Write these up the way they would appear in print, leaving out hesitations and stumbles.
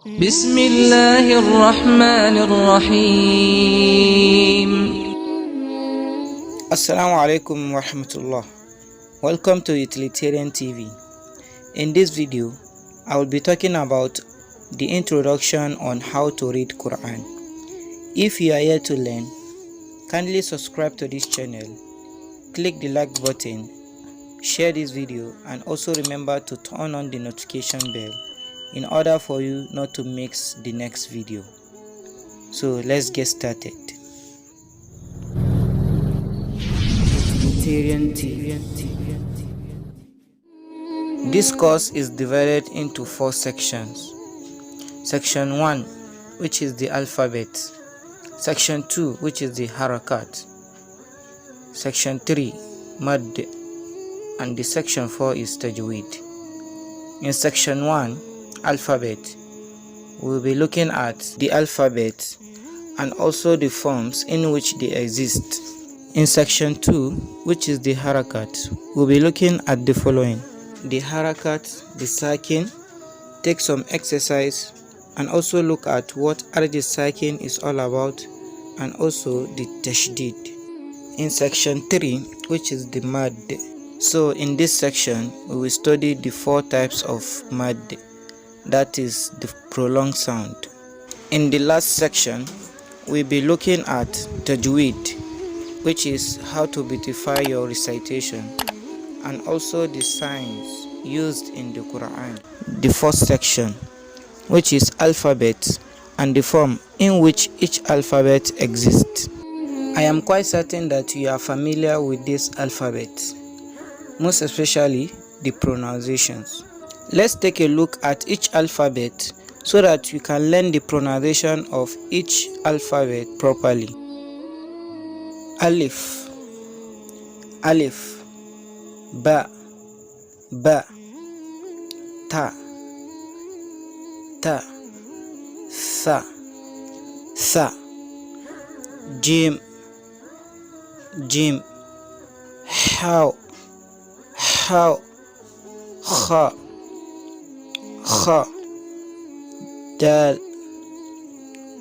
بسم الله الرحمن الرحيم. Assalamu alaikum wa rahmatullah. Welcome to Utilitarian TV. In this video, I will be talking about the introduction on how to read Quran. If you are here to learn, kindly subscribe to this channel, click the like button, share this video, and also remember to turn on the notification bell in order for you not to miss the next video. So let's get started. This course is divided into 4 sections. Section 1, which is the alphabet. Section 2, which is the Harkat. Section 3, Mad. And the section 4 is Tajweed. In section 1, alphabet, we'll be looking at the alphabet and also the forms in which they exist. In section 2, which is the Harkat, we'll be looking at the following: the Harkat, the Sakin, take some exercise, and also look at what Arji Sakin is all about, and also the Tashdid. In section 3, which is the Mad. So in this section, we will study the 4 types of Mad, that is the prolonged sound. In the last section, we'll be looking at Tajweed, which is how to beautify your recitation, and also the signs used in the Quran. The first section, which is alphabet and the form in which each alphabet exists. I am quite certain that you are familiar with this alphabet, most especially the pronunciations. Let's take a look at each alphabet so that you can learn the pronunciation of each alphabet properly. Alif, Alif, Ba, Ba, Ta, Ta, Tha, Tha, Jim, Jim, How, How, Kha, Kha, Dal,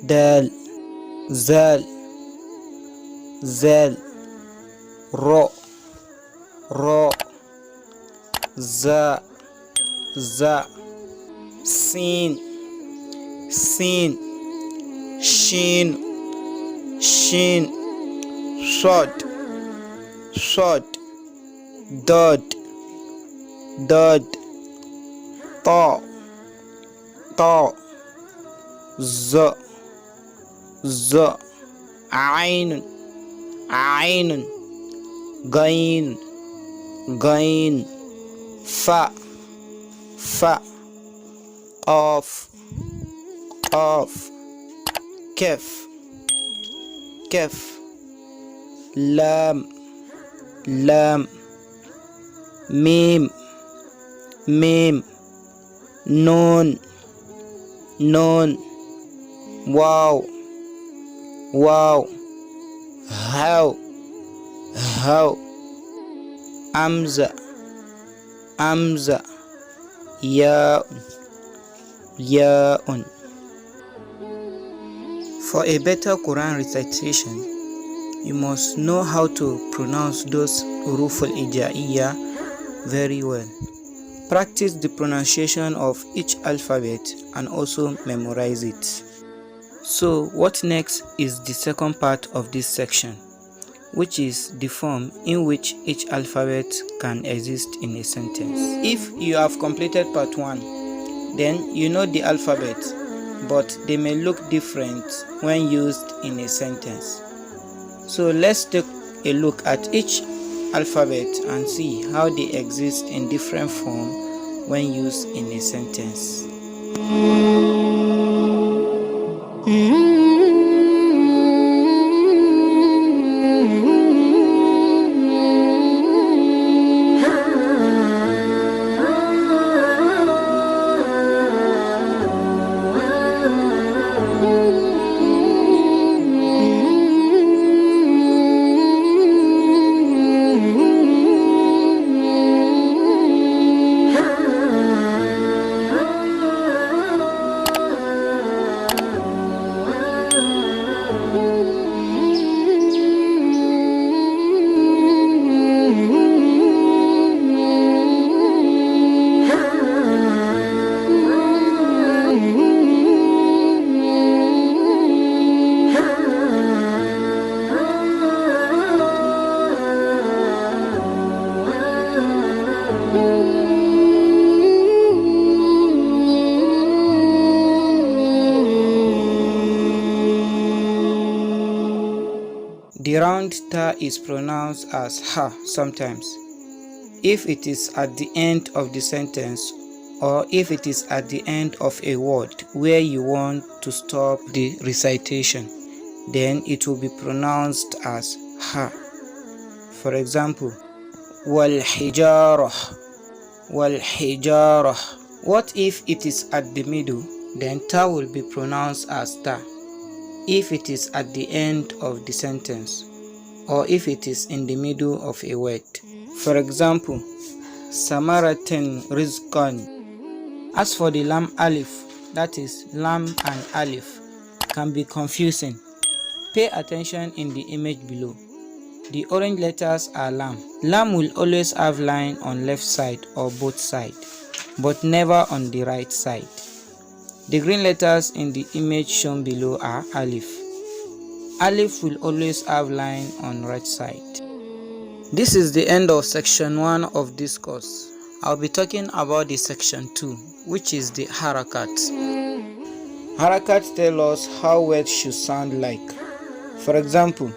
Dal, Zal, Zal, Ro, Ro, Za, Za, Sin, Sin, Shin, Shin, Sod, Sod, Dod, Dod, Ta, Ta, Z, Z, Ain, Ain, Gain, Gain, Fa, Fa, Qaf, Qaf, Kef, Kef, Lam, Lam, Mim, Mim, Nun, Nun, Wow, Wow, How, How, Hamza, Hamza, Ya'un, Ya'un. For a better Quran recitation, you must know how to pronounce those huruf al-Hijaiyya very well. Practice the pronunciation of each alphabet and also memorize it. So what next is the second part of this section, which is the form in which each alphabet can exist in a sentence. If you have completed part 1, then you know the alphabet, but they may look different when used in a sentence. So let's take a look at each alphabet and see how they exist in different form when used in a sentence. The round ta is pronounced as ha sometimes, if it is at the end of the sentence or if it is at the end of a word where you want to stop the recitation, then it will be pronounced as ha. For example, wal hijarah, wal hijarah. What if it is at the middle? Then ta will be pronounced as ta if it is at the end of the sentence or if it is in the middle of a word. For example, samaratin rizqan. As for the lam alif, that is lam and alif, can be confusing. Pay attention in the image below. The orange letters are lam. Lam will always have line on left side or both sides, but never on the right side. The green letters in the image shown below are alif. Alif will always have line on right side. This is the end of section 1 of this course. I'll be talking about the section 2, which is the Harkat. Harkat tell us how words should sound like. For example,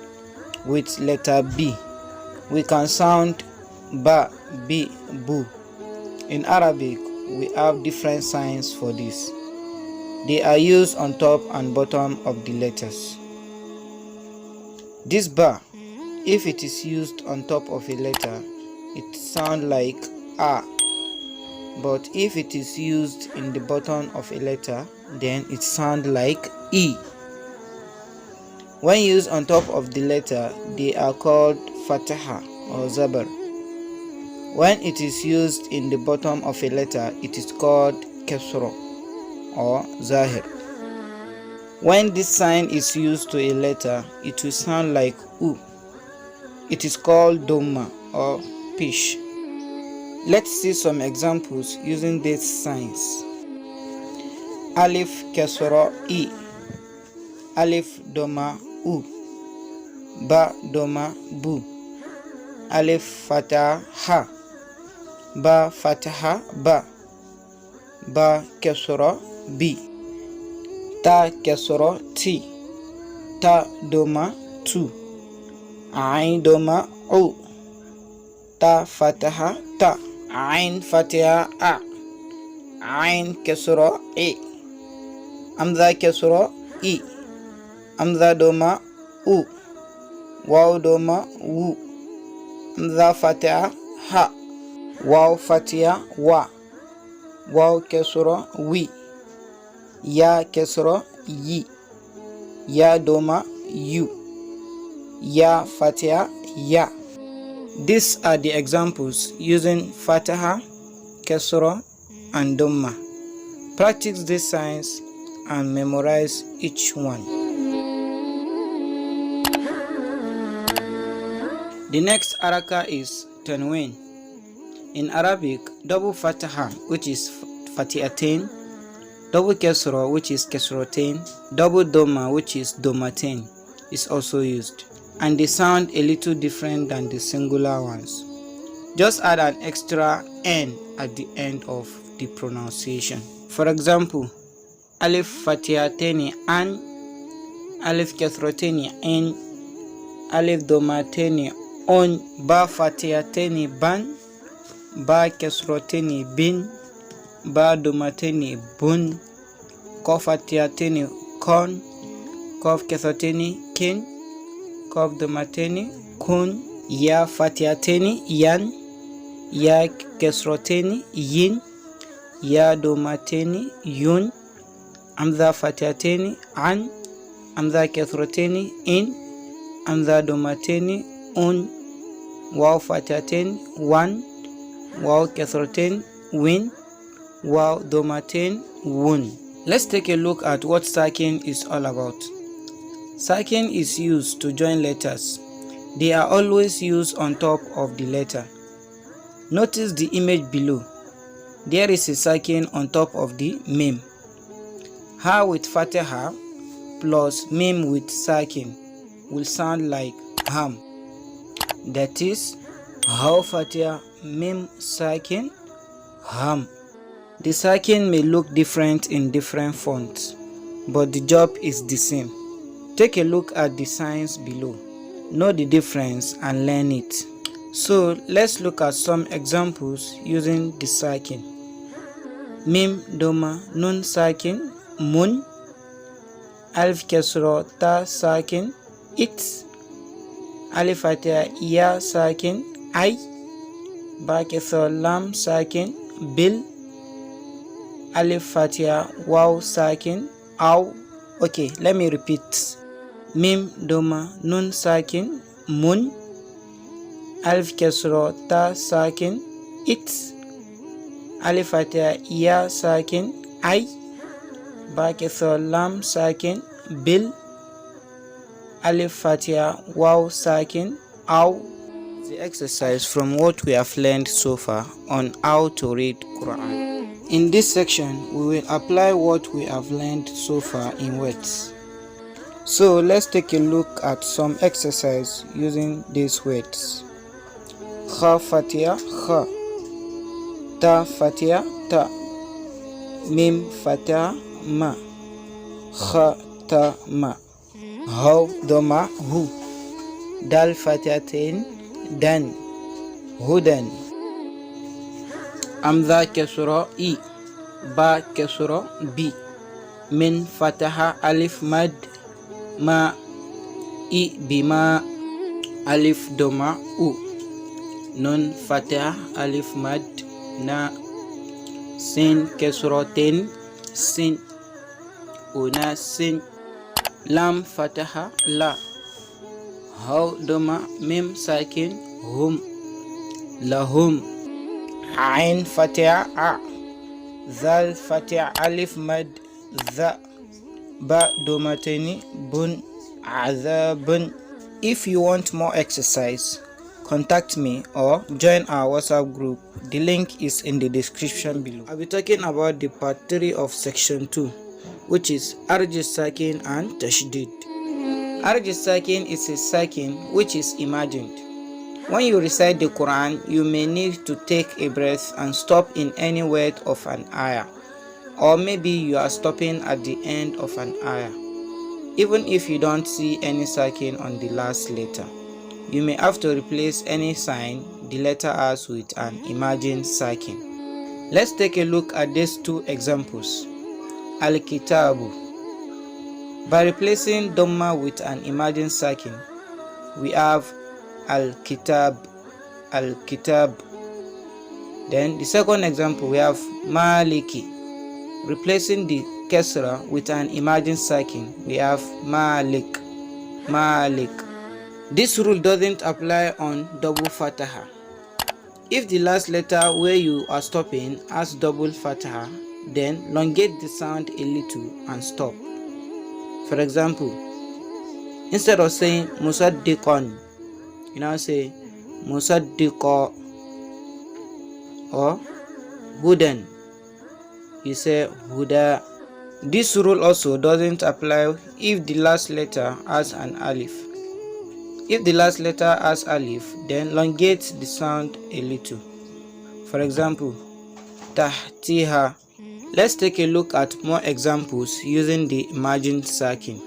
with letter B, we can sound ba, bi, bu. In Arabic, we have different signs for this. They are used on top and bottom of the letters. This ba, if it is used on top of a letter, it sounds like a. But if it is used in the bottom of a letter, then it sounds like e. When used on top of the letter, they are called fataha or zabar. When it is used in the bottom of a letter, it is called kasra or zahir. When this sign is used to a letter, it will sound like u. It is called dhamma or pish. Let's see some examples using these signs. Alif kasra i, alif dhamma u, ba dhamma bu, alif fatah ha, ba fatah ba, ba kasra bi, ta kasra ti, ta dhamma tu, ain dhamma u, ta fatah ta, ain fatah a, ain kasra e, hamza kasra i, hamza dhamma u, waw dhamma wu, hamza fatah ha, waw fatah wa, waw kasra wi, ya kasra yi, ya dhamma yu, ya fatah ya. These are the examples using fataha, kasra and dhamma. Practice these signs and memorize each one. The next haraka is tanween. In Arabic, double fataha, which is fatihatain, double kasra, which is kasratain, double dhamma, which is dhammatain, is also used, and they sound a little different than the singular ones. Just add an extra n at the end of the pronunciation. For example, alif fatihateni an, alif kasrateni in, alif dhammateni on, ba fatihateni ban, ba kasrateni bin, ba dhammateni bun, kof fatihateni kon, kof kasrateni kin, kof dhammateni kun, ya fatihateni yan, ya kasrateni yin, ya dhammateni yun, hamza fatihateni an, hamza kasrateni in, hamza dhammateni un, waw fatihateni wan, waw kasrateni win, waw dhammateni wun. Let's take a look at what Sakin is all about. Sakin is used to join letters. They are always used on top of the letter. Notice the image below. There is a Sakin on top of the mim. Ha with fataha plus mim with Sakin will sound like ham. That is, ha fataha mim Sakin ham. The Sakin may look different in different fonts, but the job is the same. Take a look at the signs below. Know the difference and learn it. So let's look at some examples using the Sakin. Mim Doma Nun Sakin Mun. Alif Kesro Ta Sakin It. Alif Fatia Ya Sakin I. Ba Kesro Lam Sakin Bil. Alif Fatia Waw Sakin Aw. Okay, let me repeat. Mim Doma Nun Sakin Mun. Alif Kesro Ta Sakin It. Alif Fatia Ya Sakin I. Ba Kesro Lam Sakin Bil. Alif Fatia Waw Sakin Aw. The exercise from what we have learned so far on how to read Quran. In this section, we will apply what we have learned so far in words. So let's take a look at some exercise using these words. Kha Fatia Kha. Ta Fatia Ta. Mim Fatia Ma. Kha Ta Ma. Haw Doma Hu. Dal Fatiatain Dan. Hudan. Hamza Kesro I. Ba Kesro Bi. Min Fataha Alif Maad Ma I Bima. Alif Doma U. Nun Fataha Alif Maad Na. Sin Kesro Ten Sin. Una Sin. Lam Fataha La. Haw Doma Mim Sakin Hum. Lahum. Ain Fatia A. Zal Fatia Alif Mad Za. Ba Domateni Bun Azabun. If you want more exercise, contact me or join our WhatsApp group. The link is in the description below. I'll be talking about the part 3 of section 2, which is Arji, Sakin and Tashdid. Arji Sakin is a Sakin which is imagined. When you recite the Quran, you may need to take a breath and stop in any word of an ayah, or maybe you are stopping at the end of an ayah. Even if you don't see any Sakin on the last letter, you may have to replace any sign the letter has with an imagined Sakin. Let's take a look at these two examples. Al-Kitabu. By replacing Dhamma with an imagined Sakin, we have Al-Kitab, Al-Kitab. Then the second example, we have Maliki. Replacing the Kesra with an imagined Sakin, we have Malik, Malik. This rule doesn't apply on double Fataha. If the last letter where you are stopping has double Fataha, then elongate the sound a little and stop. For example, instead of saying Musaddiqan, you now say Musaddiqa, or Hudan, you say Huda. This rule also doesn't apply if the last letter has an alif. If the last letter has alif, then elongate the sound a little. For example, Tahtiha. Let's take a look at more examples using the imagined Sakin.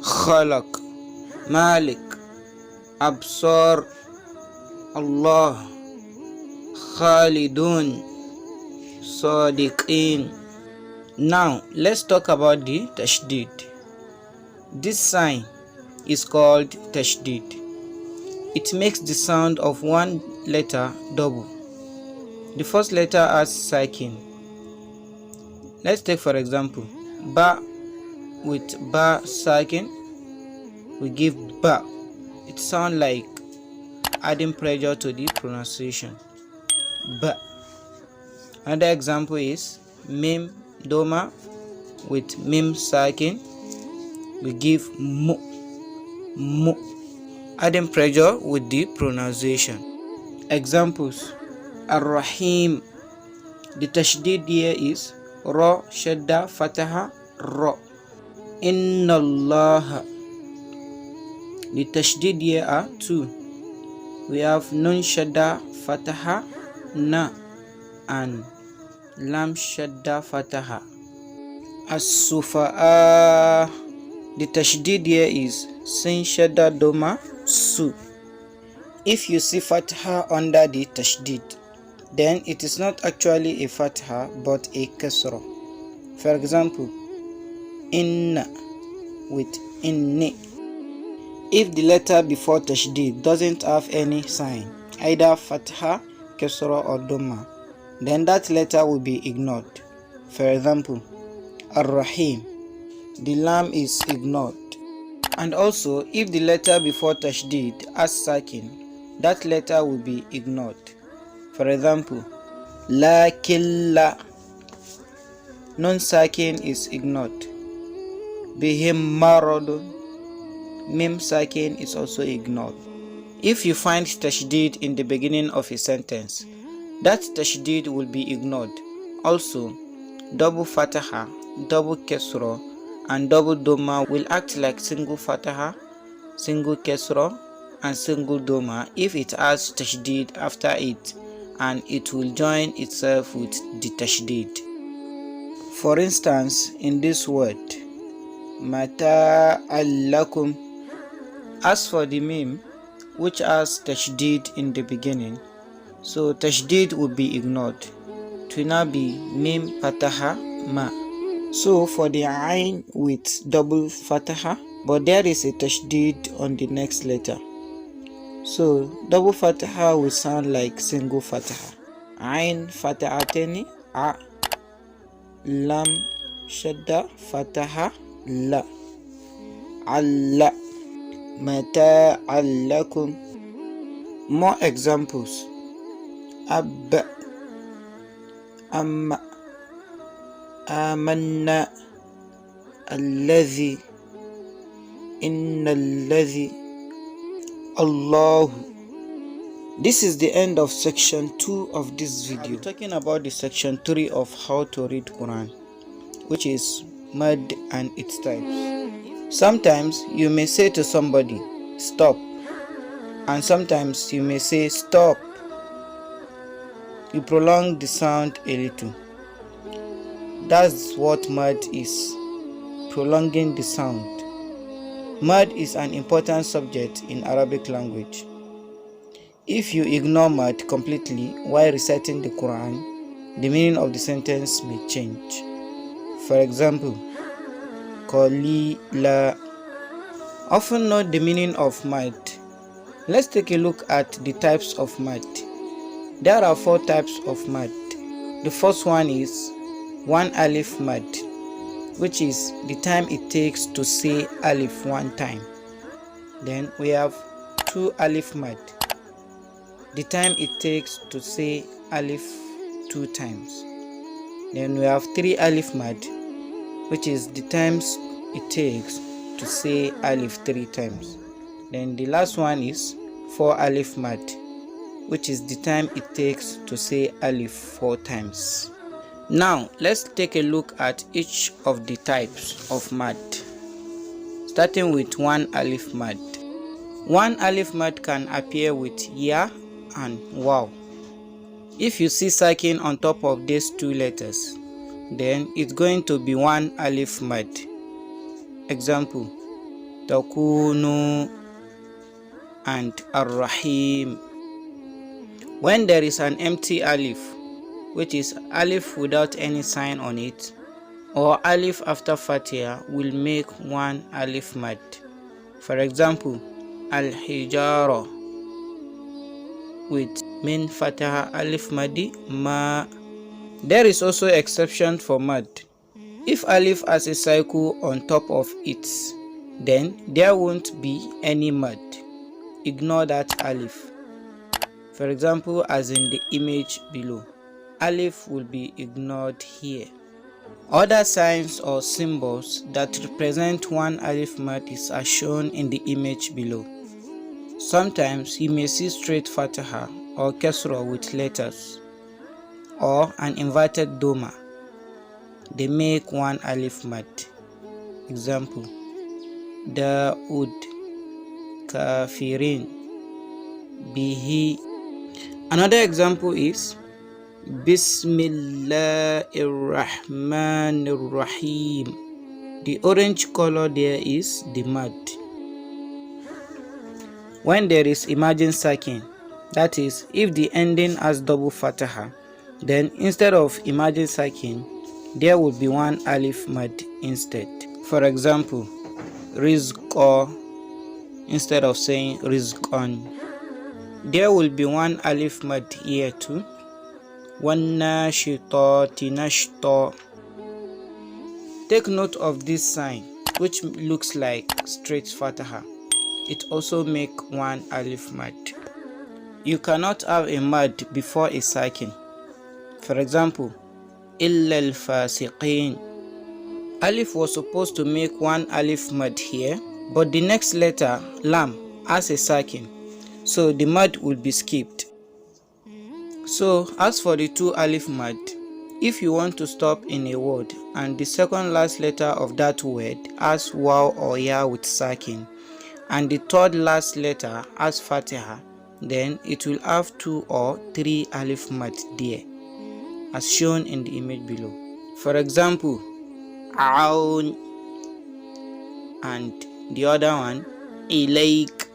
Khalaq, Malik, Absar, Allah, Khalidun, Sadiqin. Now let's talk about the Tashdid. This sign is called Tashdid. It makes the sound of one letter double. The first letter has Sakin. Let's take for example Ba. With Ba Sakin, we give Ba. It sounds like adding pressure to the pronunciation. Ba. Another example is Mim Doma. With Mim Sakin, we give Mu. Mu. Adding pressure with the pronunciation. Examples: Ar-Rahim. The Tashdid here is Ra Shadda Fataha Ra. Inna Allah. The Tashdid here are two. We have Nun Shadda Fataha Na and Lam Shadda Fataha. As-Sufa'a. The tashdid here is sin shadda doma su. If you see fatha under the tashdid, then it is not actually a fatha but a kasra. For example, inna with inni. If the letter before tashdid doesn't have any sign, either fatha, kasra or doma, then that letter will be ignored. For example, ar-rahim, the lam is ignored. And also, if the letter before tashdid has sakin, that letter will be ignored. For example, la, non-sakin is ignored. Bihim maradun, mim sakin is also ignored. If you find tashdid in the beginning of a sentence, that tashdid will be ignored. Also, double fataha, double kasra, and double doma will act like single fataha, single kasra, and single doma if it has tashdid after it, and it will join itself with the tashdid. For instance, in this word, mata'allakum, as for the mim, which has tashdid in the beginning, so tashdid will be ignored. It will now be mim fataha ma. So for the ain with double fataha, but there is a tashdid on the next letter, so double fataha will sound like single fataha. Ain fatahateni a, lam shadda fataha la, alla, mata'allakum. More examples: ab, amma, amanna, alladhi, inna alladhi, Allahu. This is the end of section 2 of this video. I'm talking about the section 3 of how to read Quran, which is mad and its types. Sometimes you may say to somebody, stop, and sometimes you may say stop. You prolong the sound a little. That's what mad is, prolonging the sound. Mad is an important subject in Arabic language. If you ignore mad completely while reciting the Quran, the meaning of the sentence may change. For example, qalila. Often know the meaning of mad. Let's take a look at the types of mad. There are 4 types of mad. The first one is 1 alif mad, which is the time it takes to say alif 1 time. Then we have 2 alif mad, the time it takes to say alif 2 times. Then we have 3 alif mad, which is the times it takes to say alif 3 times. Then the last one is 4 alif mad, which is the time it takes to say alif 4 times. Now let's take a look at each of the types of mad, starting with 1 alif mad. 1 alif mad can appear with ya and waw. If you see sakin on top of these 2 letters, then it's going to be 1 alif mad. Example, takunu and ar-rahim. When there is an empty alif, which is alif without any sign on it, or alif after Fatiha, will make 1 alif mad. For example, al-hijara with min Fatiha alif madi ma. There is also exception for mad. If alif has a cycle on top of it, then there won't be any mad. Ignore that alif. For example, as in the image below, alif will be ignored here. Other signs or symbols that represent 1 alif mad are shown in the image below. Sometimes you may see straight fataha or kasra with letters, or an inverted doma. They make 1 alif mad. Example, Daud, kafirin, bihi. Another example is Bismillahirrahmanirrahim. The orange color there is the mad. When there is emerging sakin, that is, if the ending has double fataha, then instead of emerging sakin, there will be one alif mad instead. For example, rizqa, instead of saying rizqan, there will be one alif mad here too. Wannashitati nashta. Take note of this sign, which looks like straight fataha. It also make one alif mad. You cannot have a mad before a sakin. For example, illa al-fasiqeen. Alif was supposed to make one alif mad here, but the next letter, lam, has a sakin, so the mad will be skipped. So as for the two alif mad, if you want to stop in a word and the second last letter of that word has waw or ya with sakin, and the third last letter has fatiha, then it will have 2 or 3 alif mad there, as shown in the image below. For example, aun, and the other one, ilayk.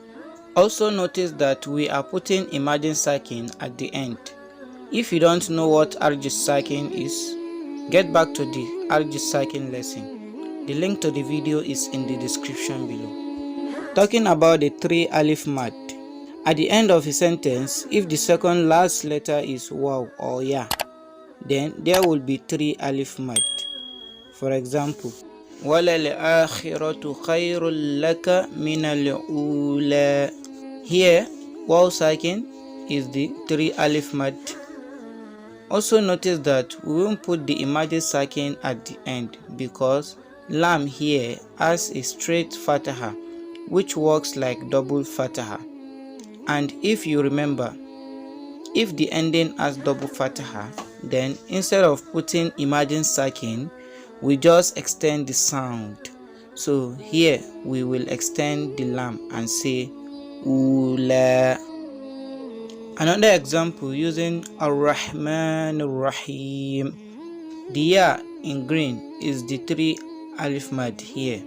Also notice that we are putting emerging sakin at the end. If you don't know what Arji Sakin is, get back to the Arji Sakin lesson. The link to the video is in the description below. Talking about the 3 alif mad. At the end of a sentence, if the second last letter is waw or ya, then there will be 3 alif mad. For example, وَلَلْآخِرَةُ خَيْرٌ لَكَ مِنَ الْأُولَى. Here, waw sakin is the 3 alif mad. Also notice that we won't put the emerging sakin at the end because lam here has a straight fataha, which works like double fataha. And if you remember, if the ending has double fataha, then instead of putting emerging sakin, we just extend the sound. So here we will extend the lam and say ula. Another example using Ar-Rahman Ar-Rahim. The ya in green is the 3 alif mad here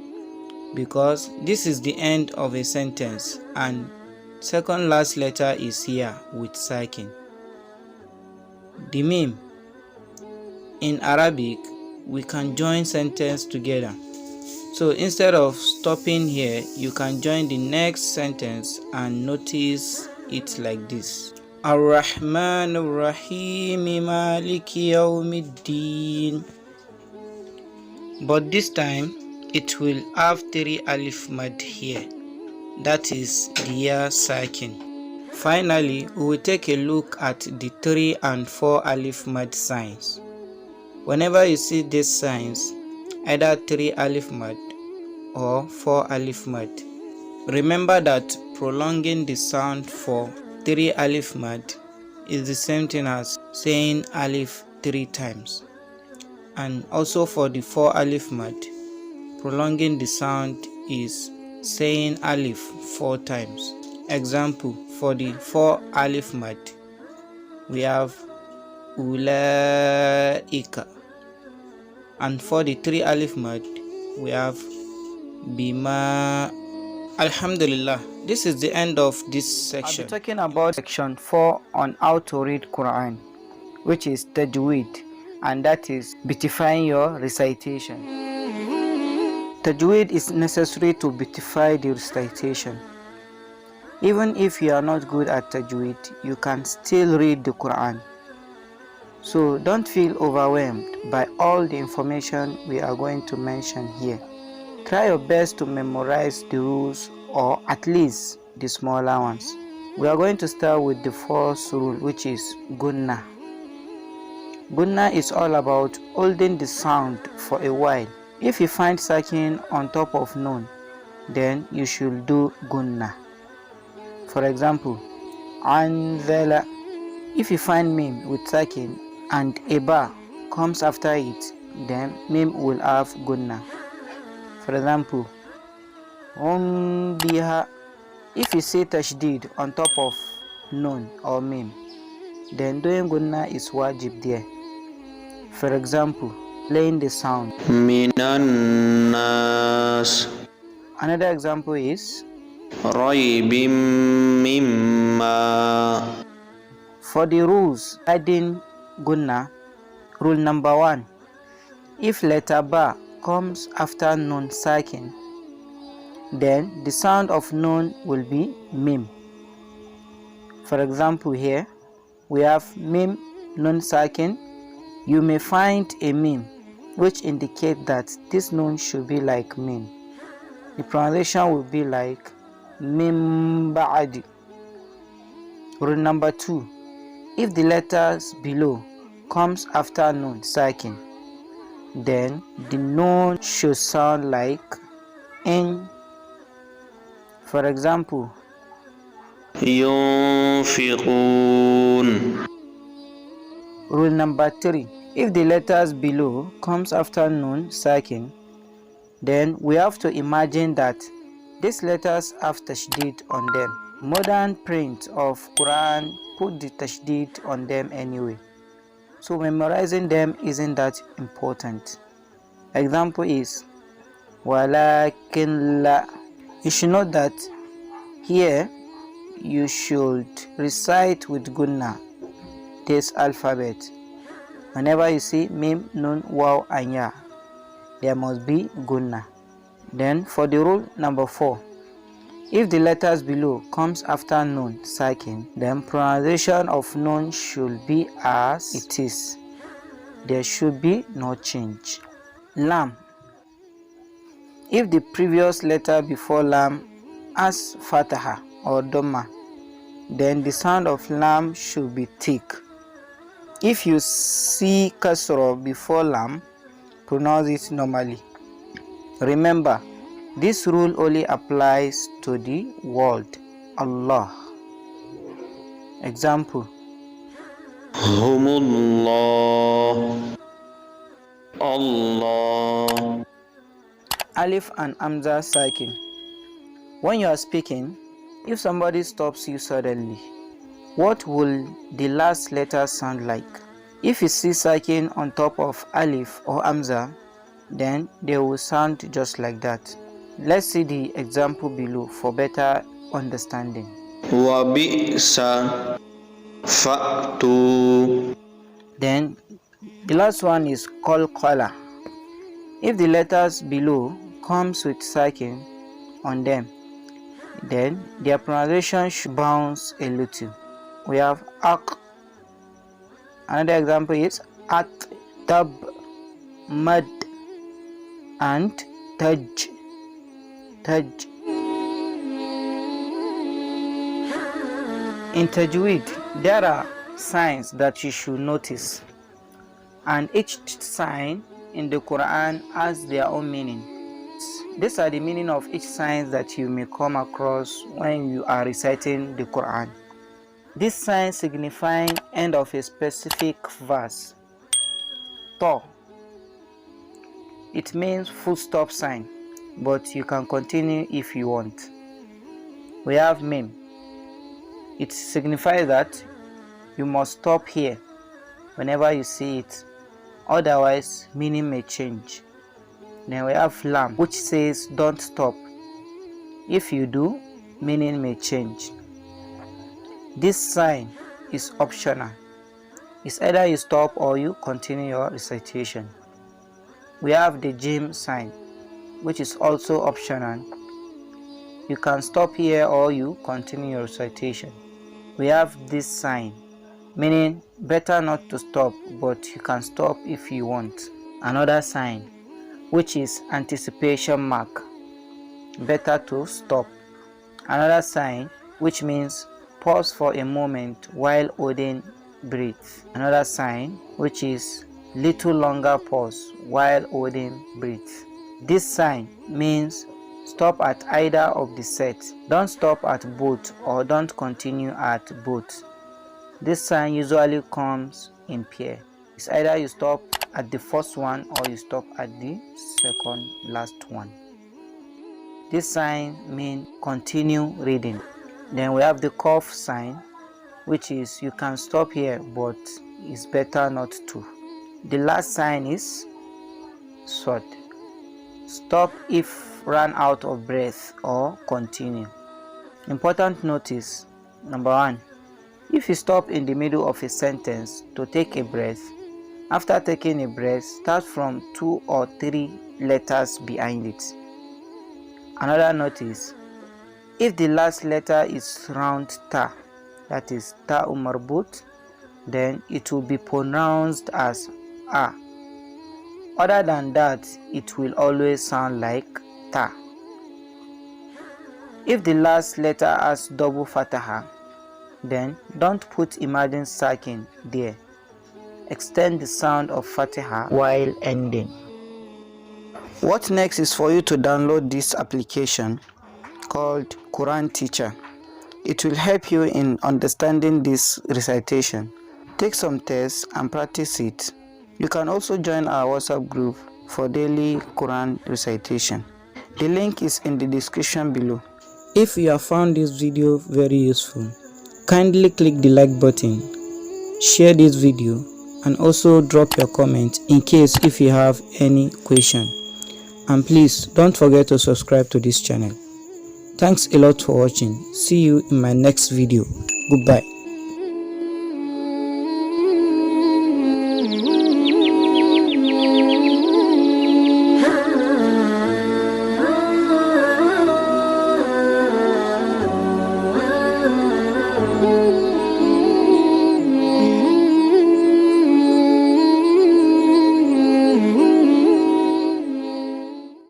because this is the end of a sentence and second last letter is ya with sakin. The mim. In Arabic, we can join sentence together. So instead of stopping here, you can join the next sentence and notice it like this. Ar-Rahman Ar-Rahim Maliki Yawmiddin. But this time it will have 3 alif mad here, that is the ya sakin. Finally, we will take a look at the 3 and 4 alif mad signs. Whenever you see these signs, either 3 alif mad or 4 alif mad, remember that prolonging the sound for 3 alif mad is the same thing as saying alif 3 times. And also for the 4 alif mad, prolonging the sound is saying alif 4 times. Example, for the 4 alif mad, we have ulaika. And for the 3 alif mad, we have bima. Alhamdulillah, this is the end of this section. I'll be talking about section 4 on how to read Quran, which is Tajweed, and that is beautifying your recitation. Tajweed is necessary to beautify the recitation. Even if you are not good at Tajweed, you can still read the Quran. So don't feel overwhelmed by all the information we are going to mention here. Try your best to memorize the rules, or at least the smaller ones. We are going to start with the first rule, which is Gunna. Gunna is all about holding the sound for a while. If you find sakin on top of nun, then you should do Gunna. For example, anzala. If you find mim with sakin and a ba comes after it, then mim will have Gunna. For example, biha. If you say Tashdid on top of nun or mim, then doing Gunna is wajib there. For example, playing the sound. Minan nas. Another example is Raybim mimma. for the rules adding Gunna. Rule number 1. If letter Ba comes after Nun Sakin, then the sound of Nun will be Mim. For example, here we have Mim Nun Sakin. You may find a Mim which indicates that this Nun should be like Mim. The pronunciation will be like Mim Ba'adi. Rule number 2. If the letters below comes after Nun Sakin, then the Nun should sound like In. For example, Yunfiqun. rule number 3. If the letters below comes after Nun Sakin, then we have to imagine that these letters have Tashdid on them. Modern print of Quran put the Tashdid on them anyway, so memorizing them isn't that important. Example is Walakin la. You should know that here you should recite with Gunna this alphabet. Whenever you see Mim, Nun, Waw and Ya, there must be Gunna. Then for the rule number 4, if the letters below comes after Nun Sakin, then pronunciation of Nun should be as it is. There should be no change. Lam. If the previous letter before Lam has Fataha or Dhamma, then the sound of Lam should be thick. If you see Kasra before Lam, pronounce it normally. Remember, this rule only applies to the word Allah. Example: Humullah. Allah. Alif and Hamza Sakin. When you are speaking, if somebody stops you suddenly, what will the last letter sound like? If you see Sakin on top of Alif or Hamza, then they will sound just like that. Let's see the example below for better understanding. Wa bi'sa fa'tu. Then the last one is Qalqalah. If the letters below comes with Sakin on them, then their pronunciation should bounce a little. We have Ak. Another example is At, Tab, Mad, and Taj. Taj. In Tajweed, there are signs that you should notice, and each sign in the Quran has their own meaning. These are the meaning of each sign that you may come across when you are reciting the Quran. This sign signifying end of a specific verse. To. It means full stop sign, but you can continue if you want. We have Mim. It signifies that you must stop here whenever you see it, otherwise meaning may change. Then we have Lam, which says don't stop. If you do, meaning may change. This sign is optional. It's either you stop or you continue your recitation. We have the Jim sign, which is also optional. You can stop here or you continue your recitation. We have this sign, meaning better not to stop, but you can stop if you want. Another sign, which is anticipation mark, better to stop. Another sign, which means pause for a moment while holding breath. Another sign, which is little longer pause while holding breath. This sign means stop at either of the sets. Don't stop at both or don't continue at both. This sign usually comes in pair. It's either you stop at the first one or you stop at the second last one. This sign means continue reading. Then we have the cough sign, which is you can stop here, but it's better not to. The last sign is Sod. Stop if run out of breath or continue. Important notice. Number 1. If you stop in the middle of a sentence to take a breath, after taking a breath, start from 2 or 3 letters behind it. Another notice. If the last letter is round ta, that is ta'u marbut, then it will be pronounced as a. Other than that, it will always sound like ta. If the last letter has double fataha, then don't put imagined sakin there. Extend the sound of fataha while ending. What next is for you to download this application called Quran Teacher. It will help you in understanding this recitation. Take some tests and practice it. You can also join our WhatsApp group for daily Quran recitation. The link is in the description below. If you have found this video very useful, kindly click the like button, share this video, and also drop your comment in case if you have any question. And please don't forget to subscribe to this channel. Thanks a lot for watching. See you in my next video. Goodbye.